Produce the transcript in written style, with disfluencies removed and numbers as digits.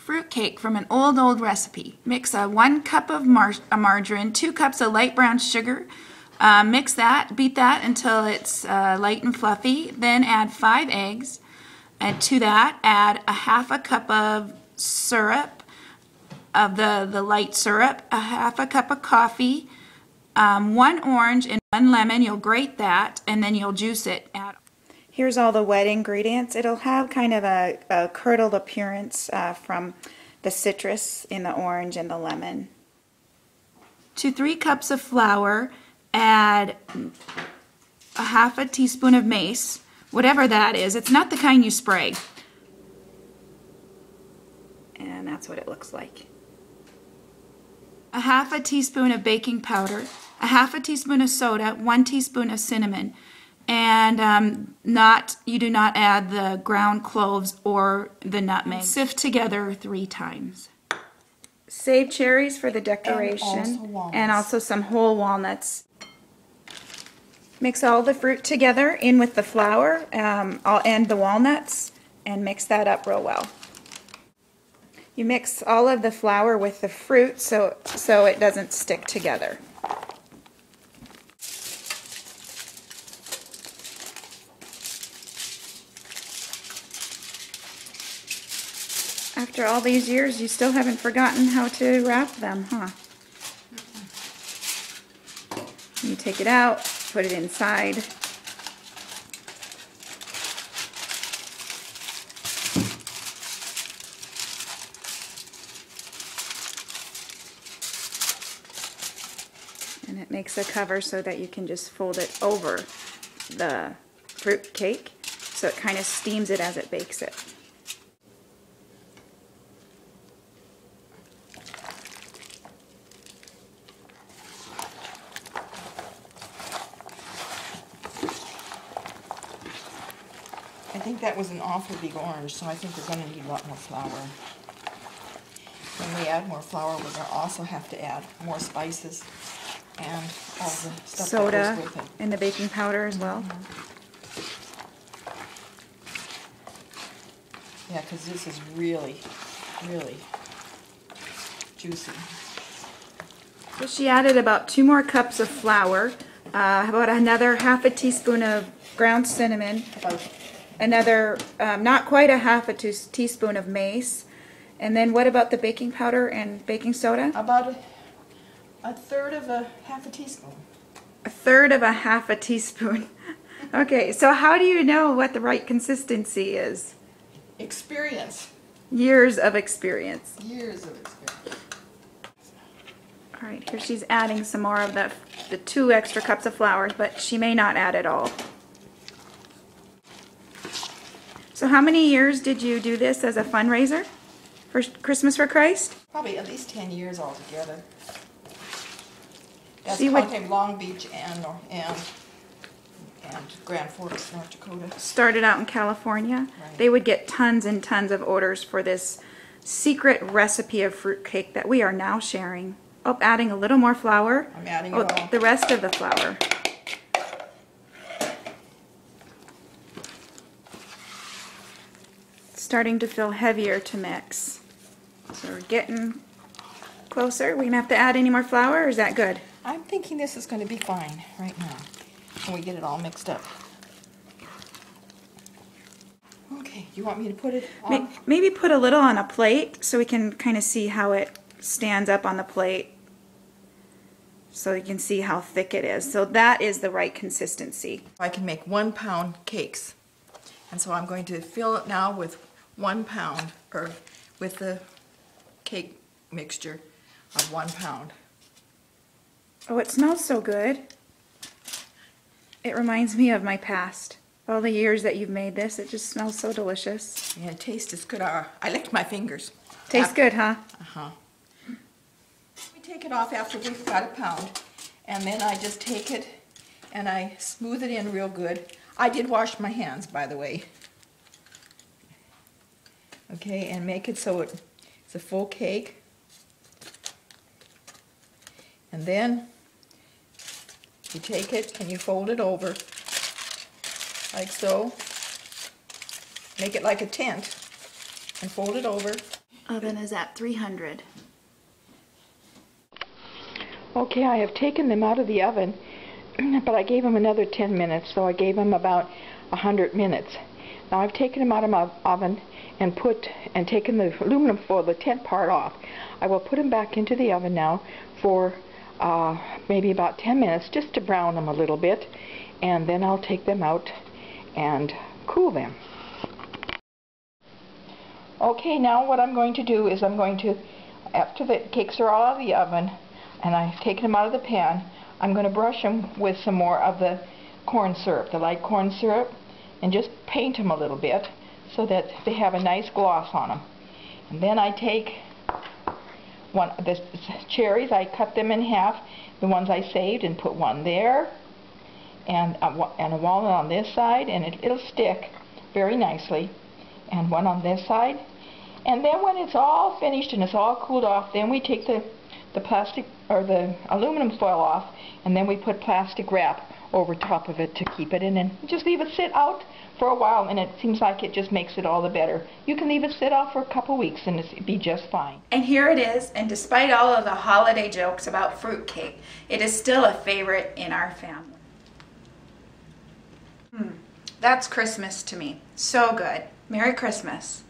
fruitcake from an old recipe. Mix 1 cup of margarine, 2 cups of light brown sugar. Mix that, beat that until it's light and fluffy. Then add 5 eggs. And to that, add a half a cup of syrup, of the light syrup, a half a cup of coffee, 1 orange and 1 lemon. You'll grate that, and then you'll juice it. Here's all the wet ingredients. It'll have kind of a curdled appearance from the citrus in the orange and the lemon. To 3 cups of flour, add a half a teaspoon of mace, whatever that is. It's not the kind you spray. And that's what it looks like. A half a teaspoon of baking powder, a half a teaspoon of soda, 1 teaspoon of cinnamon. And you do not add the ground cloves or the nutmeg. Sift together 3 times. Save cherries for the decoration, and also some whole walnuts. Mix all the fruit together in with the flour and the walnuts, and mix that up real well. You mix all of the flour with the fruit so it doesn't stick together. After all these years, you still haven't forgotten how to wrap them, huh? You take it out, put it inside. And it makes a cover so that you can just fold it over the fruit cake, so it kind of steams it as it bakes it. I think that was an awful big orange, so I think we're going to need a lot more flour. When we add more flour, we're going to also have to add more spices and all the stuff soda that goes with it. And the baking powder as well. Yeah, because this is really, really juicy. So she added about 2 more cups of flour, about another half a teaspoon of ground cinnamon, another, not quite a half a teaspoon of mace, and then what about the baking powder and baking soda? About a third of a half a teaspoon. A third of a half a teaspoon. Okay, so how do you know what the right consistency is? Experience. Years of experience. Years of experience. All right, here she's adding some more of the 2 extra cups of flour, but she may not add it all. So how many years did you do this as a fundraiser for Christmas for Christ? Probably at least 10 years altogether. That's See what- counting Long Beach and Grand Forks, North Dakota. Started out in California. Right. They would get tons and tons of orders for this secret recipe of fruitcake that we are now sharing. Oh, adding a little more flour. I'm adding it all. The rest of the flour. It's starting to feel heavier to mix. So we're getting closer. We gonna have to add any more flour, or is that good? I'm thinking this is going to be fine right now when we get it all mixed up. Okay, you want me to put it on? Maybe put a little on a plate so we can kind of see how it stands up on the plate, so you can see how thick it is. So that is the right consistency. I can make 1 pound cakes, and so I'm going to fill it now with 1 pound, or with the cake mixture of 1 pound. Oh, it smells so good. It reminds me of my past. All the years that you've made this, it just smells so delicious. Yeah, it tastes as good. I licked my fingers. Tastes good, huh? Uh-huh. We take it off after we've got a pound, and then I just take it and I smooth it in real good. I did wash my hands, by the way. Okay, and make it so it's a full cake. And then you take it and you fold it over like so. Make it like a tent and fold it over. Oven is at 300. Okay, I have taken them out of the oven, but I gave them another 10 minutes, so I gave them about 100 minutes. Now I've taken them out of my oven and taken the aluminum foil, the tent part off. I will put them back into the oven now for maybe about 10 minutes just to brown them a little bit, and then I'll take them out and cool them. Okay, now what I'm going to do is I'm going to, after the cakes are all out of the oven and I've taken them out of the pan, I'm going to brush them with some more of the corn syrup, the light corn syrup, and just paint them a little bit so that they have a nice gloss on them. And then I take the cherries, I cut them in half, the ones I saved, and put one there, and a walnut on this side, and it'll stick very nicely, and one on this side. And then when it's all finished and it's all cooled off, then we take the plastic or the aluminum foil off, and then we put plastic wrap over top of it to keep it in, and just leave it sit out for a while, and it seems like it just makes it all the better. You can leave it sit out for a couple weeks and it'll be just fine. And here it is, and despite all of the holiday jokes about fruitcake, it is still a favorite in our family. That's Christmas to me. So good. Merry Christmas.